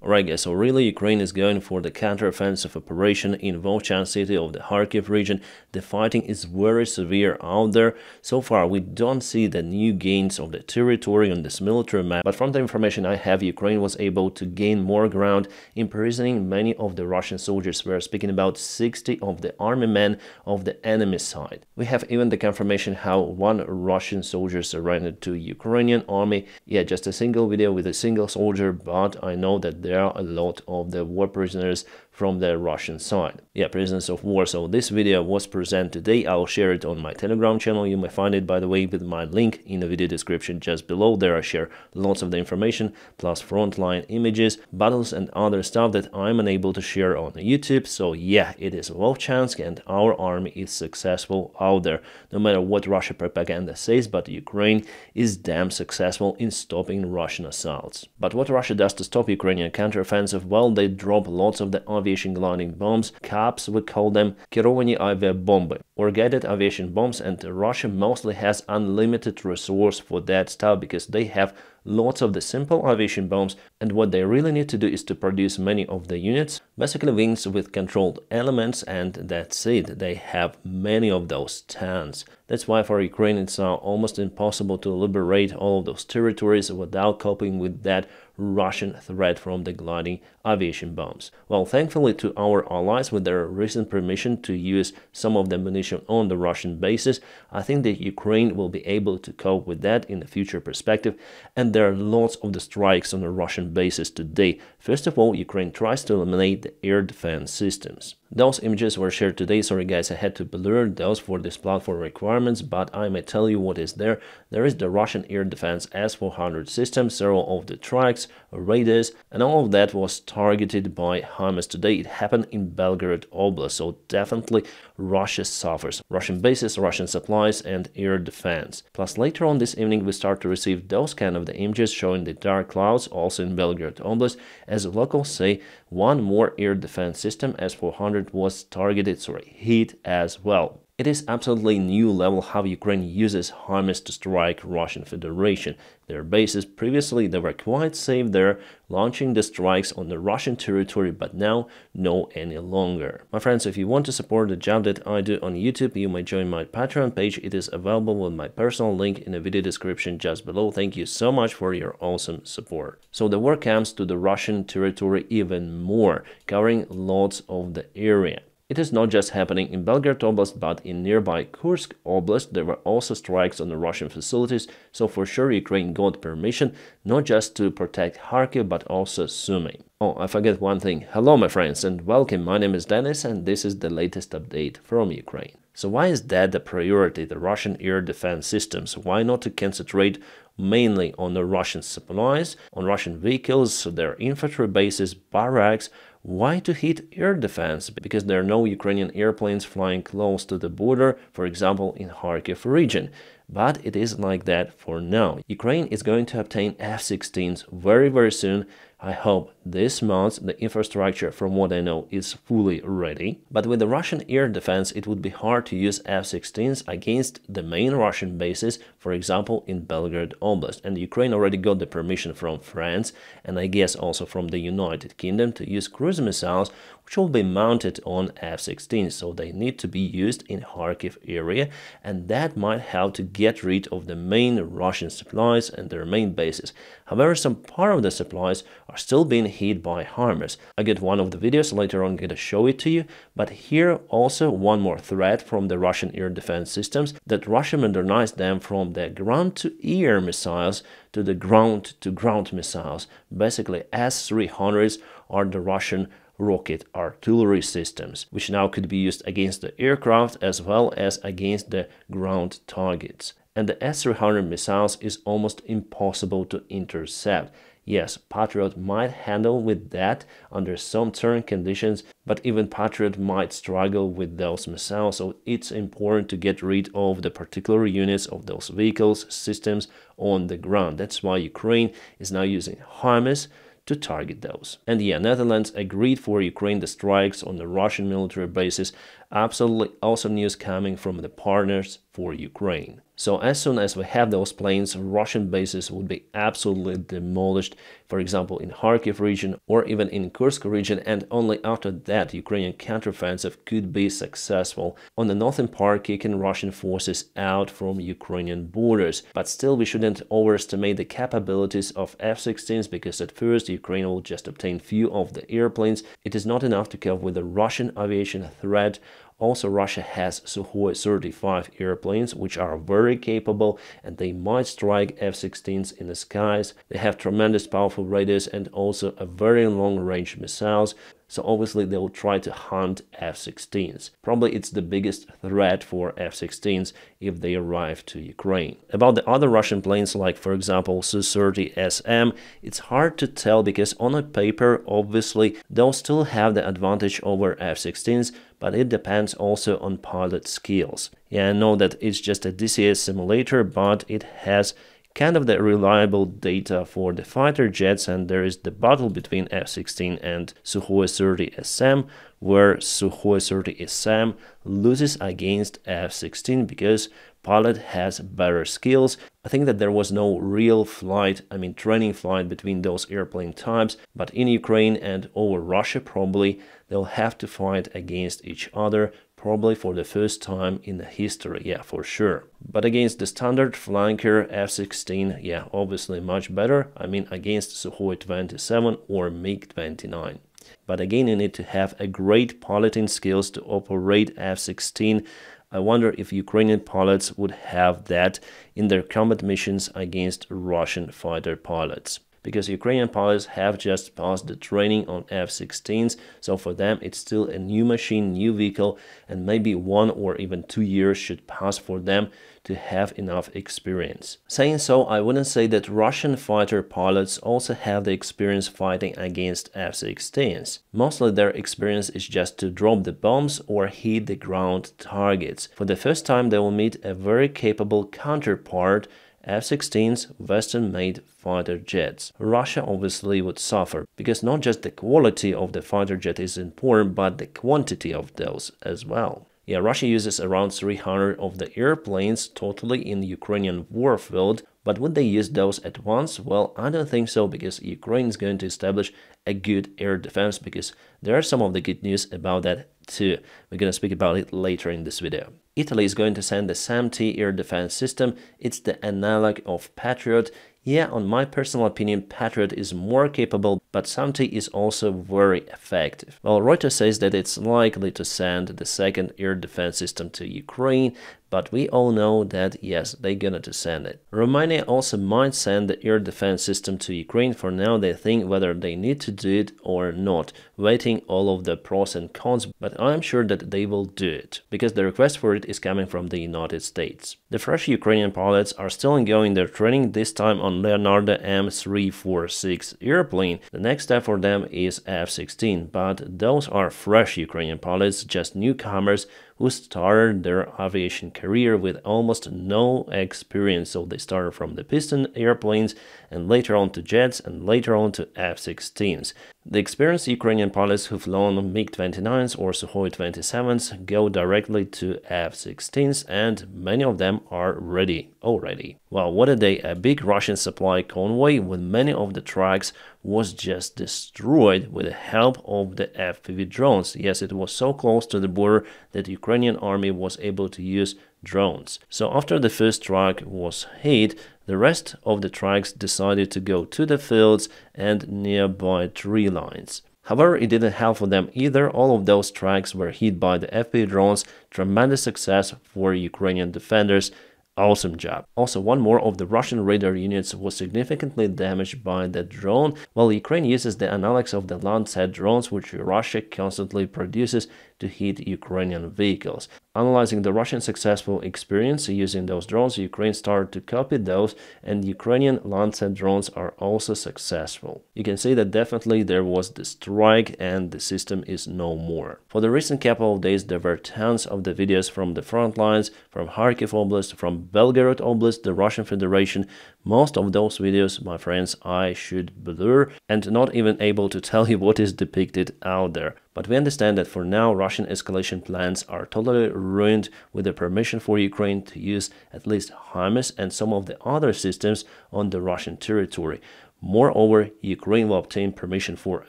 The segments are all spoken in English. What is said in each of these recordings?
Alright guys, so really Ukraine is going for the counter-offensive operation in Volchan city of the Kharkiv region. The fighting is very severe out there. So far we don't see the new gains of the territory on this military map, but from the information I have, Ukraine was able to gain more ground, imprisoning many of the Russian soldiers. We're speaking about 60 of the army men of the enemy side. We have even the confirmation how one Russian soldier surrendered to Ukrainian army. Yeah, just a single video with a single soldier, but I know that there are a lot of the war prisoners from the Russian side. Yeah, prisoners of war. So this video was presented today. I'll share it on my Telegram channel. You may find it, by the way, with my link in the video description just below. There I share lots of the information, plus frontline images, battles and other stuff that I'm unable to share on YouTube. So yeah, it is Volchansk and our army is successful out there. No matter what Russia propaganda says, but Ukraine is damn successful in stopping Russian assaults. But what Russia does to stop Ukrainian counteroffensive? Well, they drop lots of the aviation gliding bombs, CABs we call them, керовані авіабомби, or guided aviation bombs, and Russia mostly has unlimited resource for that stuff because they have lots of the simple aviation bombs, and what they really need to do is to produce many of the units, basically wings with controlled elements, and that's it. They have many of those tons. That's why for Ukraine it's now almost impossible to liberate all of those territories without coping with that Russian threat from the gliding aviation bombs. Well, thankfully to our allies with their recent permission to use some of the ammunition on the Russian bases, I think that Ukraine will be able to cope with that in the future perspective, and there are lots of the strikes on the Russian bases today. First of all, Ukraine tries to eliminate the air defense systems. Those images were shared today. Sorry guys, I had to blur those for this platform requirements, but I may tell you what is there. There is the Russian air defense S-400 system, several of the trikes, radars, and all of that was targeted by HIMARS today. It happened in Belgorod Oblast, so definitely Russia suffers. Russian bases, Russian supplies, and air defense. Plus later on this evening we start to receive those kind of the images showing the dark clouds also in Belgorod Oblast. As locals say, one more air defense system S-400 was targeted, hit as well. It is absolutely new level how Ukraine uses HIMARS to strike Russian Federation. Their bases previously they were quite safe there, launching the strikes on the Russian territory, but now no any longer. My friends, if you want to support the job that I do on YouTube, you may join my Patreon page. It is available with my personal link in the video description just below. Thank you so much for your awesome support. So the war comes to the Russian territory even more, covering lots of the area. It is not just happening in Belgorod Oblast, but in nearby Kursk Oblast there were also strikes on the Russian facilities, so for sure Ukraine got permission not just to protect Kharkiv but also Sumy. Oh, I forget one thing. Hello my friends and welcome, my name is Dennis and this is the latest update from Ukraine. So why is that the priority, the Russian air defense systems? Why not to concentrate mainly on the Russian supplies, on Russian vehicles, their infantry bases, barracks? Why to hit air defense? Because there are no Ukrainian airplanes flying close to the border, for example in Kharkiv region. But it is like that for now. Ukraine is going to obtain F-16s very soon. I hope this month. The infrastructure, from what I know, is fully ready. But with the Russian air defense, it would be hard to use F-16s against the main Russian bases, for example in Belgorod Oblast. And Ukraine already got the permission from France, and I guess also from the United Kingdom, to use cruise missiles, which will be mounted on F-16s. So they need to be used in Kharkiv area, and that might help to get rid of the main Russian supplies and their main bases. However, some part of the supplies are still being hit by HIMARS. I get one of the videos later on, going to show it to you, but here also one more threat from the Russian air defense systems, that Russia modernized them from the ground-to-air missiles to the ground-to-ground missiles. Basically, S-300s are the Russian rocket artillery systems, which now could be used against the aircraft as well as against the ground targets. And the S-300 missiles is almost impossible to intercept. Yes, Patriot might handle with that under some certain conditions, but even Patriot might struggle with those missiles, so it's important to get rid of the particular units of those vehicles, systems on the ground. That's why Ukraine is now using HIMARS to target those. And yeah, Netherlands agreed for Ukraine the strikes on the Russian military bases. Absolutely awesome news coming from the partners for Ukraine. So as soon as we have those planes, Russian bases would be absolutely demolished, for example in Kharkiv region or even in Kursk region, and only after that Ukrainian counteroffensive could be successful on the northern part, kicking Russian forces out from Ukrainian borders. But still, we shouldn't overestimate the capabilities of F-16s, because at first Ukraine will just obtain few of the airplanes. It is not enough to cope with the Russian aviation threat. Also, Russia has Sukhoi 35 airplanes, which are very capable, and they might strike F-16s in the skies. They have tremendous powerful radars and also a very long-range missiles. So obviously they will try to hunt F-16s. Probably it's the biggest threat for F-16s if they arrive to Ukraine. About the other Russian planes, like for example Su-30SM, it's hard to tell, because on a paper obviously they'll still have the advantage over F-16s, but it depends also on pilot skills. Yeah, I know that it's just a DCS simulator, but it has kind of the reliable data for the fighter jets, and there is the battle between F-16 and Sukhoi 30SM, where Sukhoi 30SM loses against F-16 because pilot has better skills. I think that there was no real flight, training flight between those airplane types, but in Ukraine and over Russia probably they'll have to fight against each other, probably for the first time in the history, yeah, for sure. But against the standard flanker F-16, yeah, obviously much better, against Sukhoi 27 or MiG-29. But again, you need to have a great piloting skills to operate F-16. I wonder if Ukrainian pilots would have that in their combat missions against Russian fighter pilots, because Ukrainian pilots have just passed the training on F-16s, so for them it's still a new machine, new vehicle, and maybe 1 or even 2 years should pass for them to have enough experience. Saying so, I wouldn't say that Russian fighter pilots also have the experience fighting against F-16s. Mostly their experience is just to drop the bombs or hit the ground targets. For the first time they will meet a very capable counterpart, F-16s, Western-made fighter jets. Russia obviously would suffer, because not just the quality of the fighter jet is important, but the quantity of those as well. Yeah, Russia uses around 300 of the airplanes totally in the Ukrainian warfield, but would they use those at once? Well, I don't think so, because Ukraine is going to establish a good air defense, because there are some of the good news about that too. We're going to speak about it later in this video. Italy is going to send the SAM-T air defense system. It's the analog of Patriot. Yeah, on my personal opinion, Patriot is more capable, but SAM-T is also very effective. Well, Reuters says that it's likely to send the second air defense system to Ukraine, but we all know that yes, they're gonna to send it. Romania also might send the air defense system to Ukraine. For now, they think whether they need to do it or not, waiting all of the pros and cons, but I'm sure that they will do it, because the request for it is coming from the United States. The fresh Ukrainian pilots are still ongoing their training, this time on Leonardo M346 airplane. The next step for them is F-16, but those are fresh Ukrainian pilots, just newcomers who started their aviation career with almost no experience. So they started from the piston airplanes and later on to jets and later on to F-16s. The experienced Ukrainian pilots who've flown MiG-29s or Sukhoi 27s go directly to F-16s, and many of them are ready already. Well, what a day! A big Russian supply convoy with many of the trucks was just destroyed with the help of the FPV drones. Yes, it was so close to the border that the Ukrainian army was able to use drones. So after the first truck was hit, the rest of the trucks decided to go to the fields and nearby tree lines. However, it didn't help for them either. All of those trucks were hit by the FPV drones. Tremendous success for Ukrainian defenders. Awesome job. Also, one more of the Russian radar units was significantly damaged by the drone, while Ukraine uses the analogs of the Lancet drones, which Russia constantly produces to hit Ukrainian vehicles. Analyzing the Russian successful experience using those drones, Ukraine started to copy those, and Ukrainian Lancet drones are also successful. You can see that definitely there was the strike and the system is no more. For the recent couple of days, there were tons of the videos from the front lines, from Kharkiv Oblast, from Belgorod Oblast, the Russian Federation. Most of those videos, my friends, I should blur and not even able to tell you what is depicted out there. But we understand that for now, Russian escalation plans are totally ruined with the permission for Ukraine to use at least HIMARS and some of the other systems on the Russian territory. Moreover, Ukraine will obtain permission for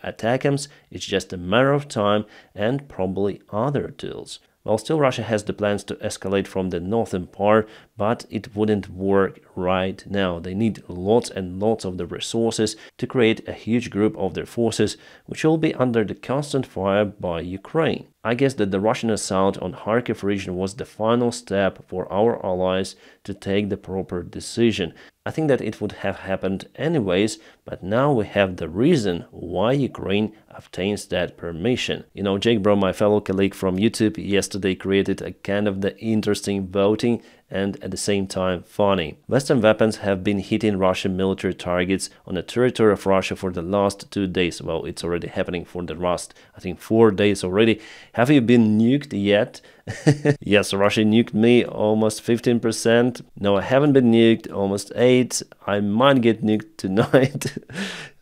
ATACMS. It's just a matter of time and probably other tools. Well, still Russia has the plans to escalate from the northern part, but it wouldn't work right now. They need lots and lots of the resources to create a huge group of their forces, which will be under the constant fire by Ukraine. I guess that the Russian assault on Kharkiv region was the final step for our allies to take the proper decision. I think that it would have happened anyways, but now we have the reason why Ukraine obtains that permission. You know, Jake Bro, my fellow colleague from YouTube, yesterday created a kind of the interesting voting and at the same time funny. Western weapons have been hitting Russian military targets on the territory of Russia for the last 2 days. Well, it's already happening for the last, I think, 4 days already. Have you been nuked yet? Yes, Russia nuked me almost 15%. No, I haven't been nuked, almost 8. I might get nuked tonight.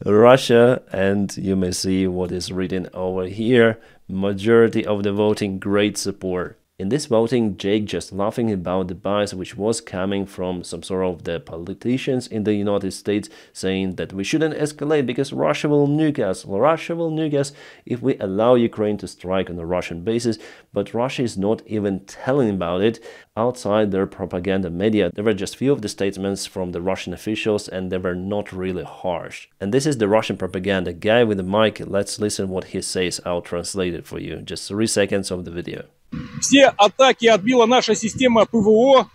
Russia, and you may see what is written over here. Majority of the voting, great support. In this voting, Jake just laughing about the bias which was coming from some sort of the politicians in the United States saying that we shouldn't escalate because Russia will nuke us. Russia will nuke us if we allow Ukraine to strike on the Russian bases, but Russia is not even telling about it outside their propaganda media. There were just few of the statements from the Russian officials and they were not really harsh. And this is the Russian propaganda guy with the mic. Let's listen what he says. I'll translate it for you. Just 3 seconds of the video. Все атаки отбила наша система ПВО.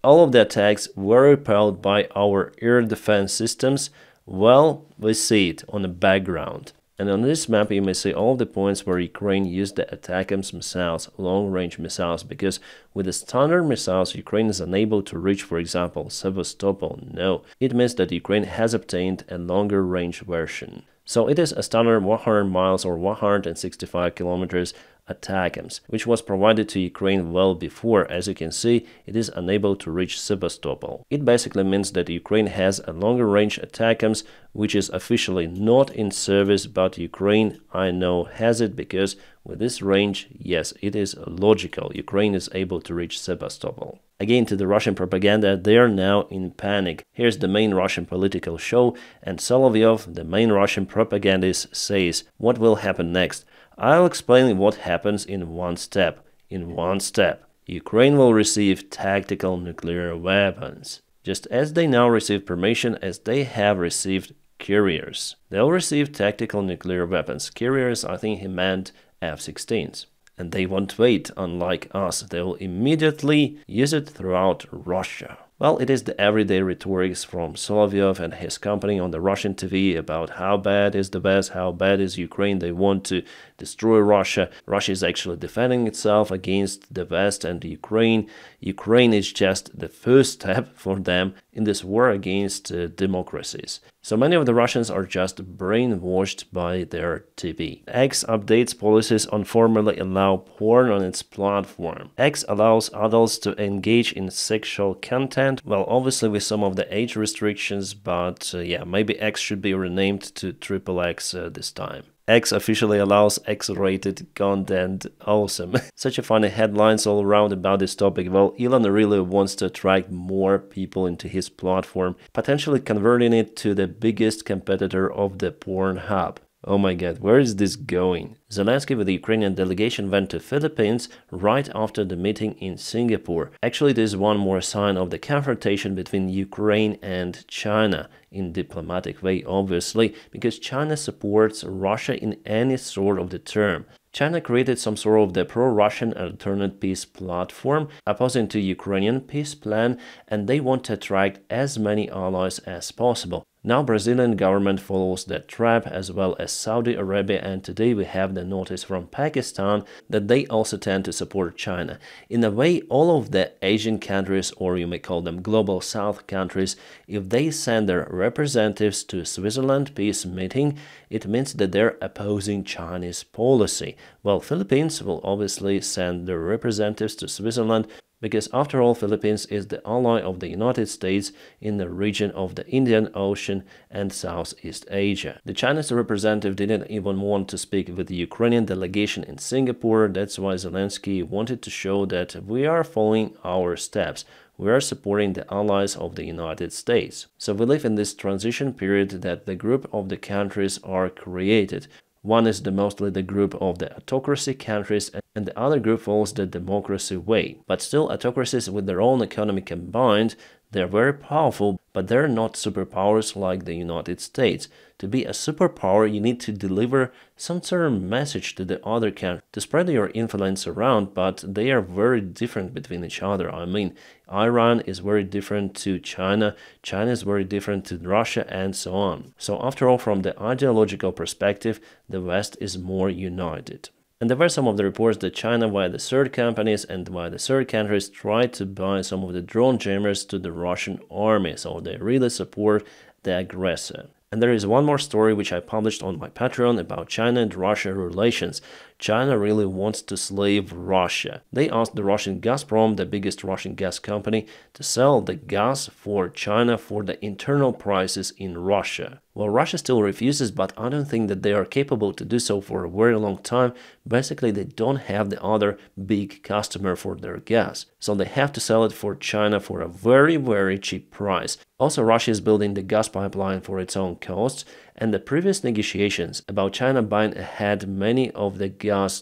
All of the attacks were repelled by our air defense systems. Well, we see it on the background. And on this map you may see all the points where Ukraine used the ATACMS missiles, long-range missiles, because with the standard missiles Ukraine is unable to reach, for example, Sevastopol. No, it means that Ukraine has obtained a longer range version. So it is a standard 100 miles or 165 kilometers ATACMS, which was provided to Ukraine well before. As you can see, it is unable to reach Sevastopol. It basically means that Ukraine has a longer range ATACMS, which is officially not in service, but Ukraine, I know, has it because with this range, yes, it is logical. Ukraine is able to reach Sevastopol. Again, to the Russian propaganda, they are now in panic. Here's the main Russian political show, and Solovyov, the main Russian propagandist, says what will happen next. I'll explain what happens in one step. In one step, Ukraine will receive tactical nuclear weapons, just as they now receive permission as they have received carriers. They'll receive tactical nuclear weapons. Carriers, I think he meant F-16s. And they won't wait, unlike us. They'll immediately use it throughout Russia. Well, it is the everyday rhetorics from Solovyov and his company on the Russian TV about how bad is the West, how bad is Ukraine, they want to destroy Russia. Russia is actually defending itself against the West and Ukraine. Ukraine is just the first step for them in this war against democracies. So many of the Russians are just brainwashed by their TV. X updates policies on formally allow porn on its platform. X allows adults to engage in sexual content, well, obviously with some of the age restrictions, but yeah, maybe X should be renamed to XXX this time. X officially allows X-rated content. Awesome. Such a funny headlines all around about this topic. Well, Elon really wants to attract more people into his platform, potentially converting it to the biggest competitor of the Pornhub. Oh my god, where is this going? Zelensky with the Ukrainian delegation went to Philippines right after the meeting in Singapore. Actually, this is one more sign of the confrontation between Ukraine and China, in diplomatic way obviously, because China supports Russia in any sort of the term. China created some sort of the pro-Russian alternate peace platform opposing to Ukrainian peace plan, and they want to attract as many allies as possible. Now Brazilian government follows that trap, as well as Saudi Arabia, and today we have the notice from Pakistan that they also tend to support China. In a way, all of the Asian countries, or you may call them global south countries, if they send their representatives to Switzerland peace meeting, it means that they're opposing Chinese policy. Well, Philippines will obviously send their representatives to Switzerland Because after all, Philippines is the ally of the United States in the region of the Indian Ocean and Southeast Asia. The Chinese representative didn't even want to speak with the Ukrainian delegation in Singapore. That's why Zelensky wanted to show that we are following our steps. We are supporting the allies of the United States. So we live in this transition period that the group of the countries are created. One is mostly the group of the autocracy countries, and the other group follows the democracy way. But still, autocracies with their own economy combined, they're very powerful, but they're not superpowers like the United States. To be a superpower, you need to deliver some sort of message to the other country to spread your influence around, but they are very different between each other. I mean, Iran is very different to China, China is very different to Russia, and so on. So after all, from the ideological perspective, the West is more united. And there were some of the reports that China, via the third companies and via the third countries, tried to buy some of the drone jammers to the Russian army, so they really support the aggressor. And there is one more story which I published on my Patreon about China and Russia relations. China really wants to slave Russia. They asked the Russian Gazprom, the biggest Russian gas company, to sell the gas for China for the internal prices in Russia. Well, Russia still refuses, but I don't think that they are capable to do so for a very long time. Basically, they don't have the other big customer for their gas, so they have to sell it for China for a very, very cheap price. Also, Russia is building the gas pipeline for its own costs, and the previous negotiations about China buying ahead many of the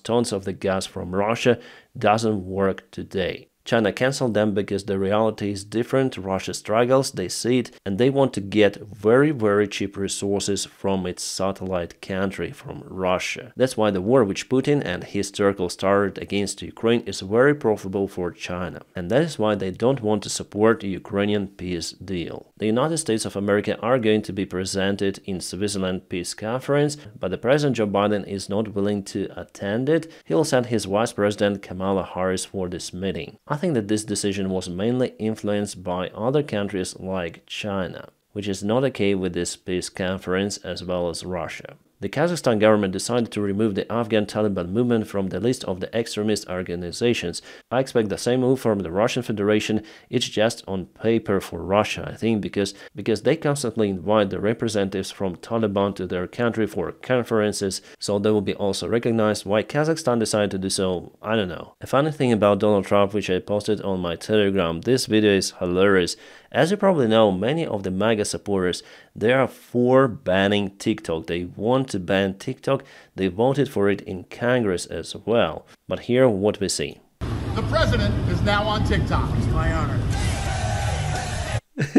tons of the gas from Russia doesn't work today. China cancelled them because the reality is different. Russia struggles, they see it, and they want to get very, very cheap resources from its satellite country, from Russia. That's why the war which Putin and his circle started against Ukraine is very profitable for China. And that is why they don't want to support the Ukrainian peace deal. The United States of America are going to be presented in Switzerland Peace Conference, but the President Joe Biden is not willing to attend it. He'll send his Vice President Kamala Harris for this meeting. I think that this decision was mainly influenced by other countries like China, which is not okay with this peace conference, as well as Russia. The Kazakhstan government decided to remove the Afghan Taliban movement from the list of the extremist organizations. I expect the same move from the Russian Federation. It's just on paper for Russia, I think, because they constantly invite the representatives from Taliban to their country for conferences, so they will be also recognized. Why Kazakhstan decided to do so, I don't know. A funny thing about Donald Trump, which I posted on my Telegram, this video is hilarious. As you probably know, many of the MAGA supporters, they are for banning TikTok. They want to ban TikTok. They voted for it in Congress as well. But here what we see. The president is now on TikTok. It's my honor.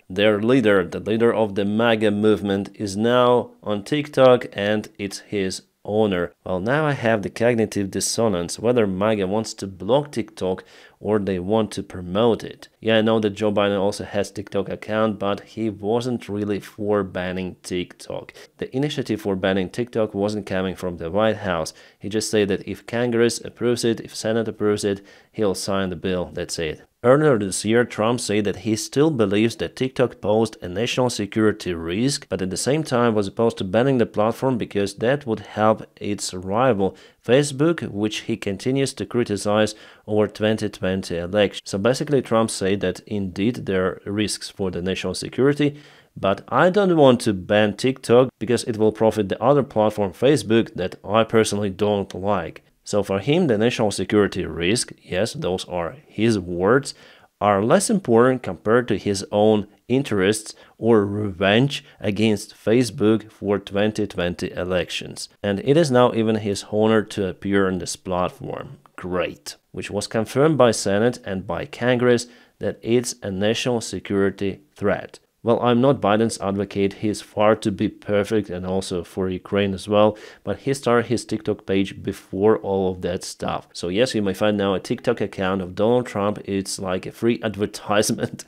Their leader, the leader of the MAGA movement, is now on TikTok, and it's his honor. Well, now I have the cognitive dissonance, whether MAGA wants to block TikTok or they want to promote it. Yeah, I know that Joe Biden also has TikTok account, but he wasn't really for banning TikTok. The initiative for banning TikTok wasn't coming from the White House. He just said that if Congress approves it, if Senate approves it, he'll sign the bill. That's it. Earlier this year, Trump said that he still believes that TikTok posed a national security risk, but at the same time was opposed to banning the platform because that would help its rival, Facebook, which he continues to criticize over 2020 election. So basically, Trump said that indeed there are risks for the national security, but I don't want to ban TikTok because it will profit the other platform, Facebook, that I personally don't like. So for him, the national security risk, yes, those are his words, are less important compared to his own interests or revenge against Facebook for 2020 elections. And it is now even his honor to appear on this platform. Great. Which was confirmed by Senate and by Congress that it's a national security threat. Well, I'm not Biden's advocate, he's far to be perfect, and also for Ukraine as well, but he started his TikTok page before all of that stuff. So yes, you may find now a TikTok account of Donald Trump, it's like a free advertisement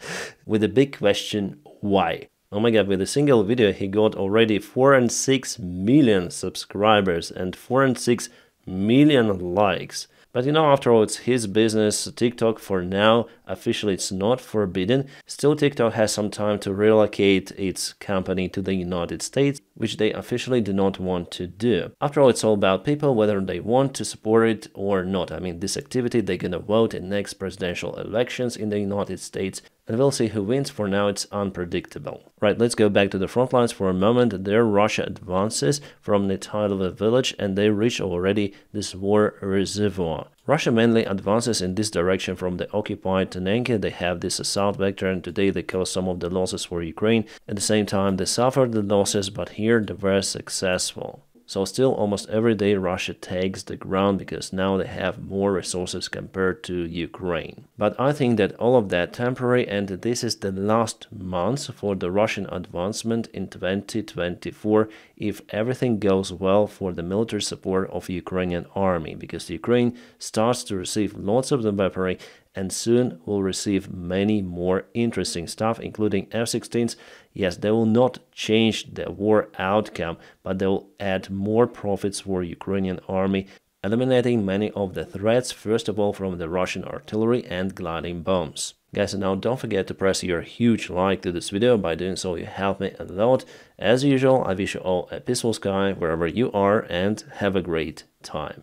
with a big question, why? Oh my god, with a single video he got already 406 million subscribers and 406 million likes. But you know, after all, it's his business. TikTok, for now, officially it's not forbidden. Still, TikTok has some time to relocate its company to the United States, which they officially do not want to do. After all, it's all about people, whether they want to support it or not. I mean, this activity, they're gonna vote in next presidential elections in the United States, and we'll see who wins. For now, it's unpredictable. Right, let's go back to the front lines for a moment. There Russia advances from the Davydov village, and they reach already this war reservoir. Russia mainly advances in this direction from the occupied Tanenka. They have this assault vector, and today they caused some of the losses for Ukraine. At the same time, they suffered the losses, but here they were successful. So still almost every day Russia takes the ground because now they have more resources compared to Ukraine. But I think that all of that temporary, and this is the last month for the Russian advancement in 2024 if everything goes well for the military support of Ukrainian army, because Ukraine starts to receive lots of the weaponry and soon will receive many more interesting stuff, including F-16s. Yes, they will not change the war outcome, but they will add more profits for Ukrainian army, eliminating many of the threats, first of all from the Russian artillery and gliding bombs. Guys, and now don't forget to press your huge like to this video. By doing so, you help me a lot. As usual, I wish you all a peaceful sky wherever you are, and have a great time.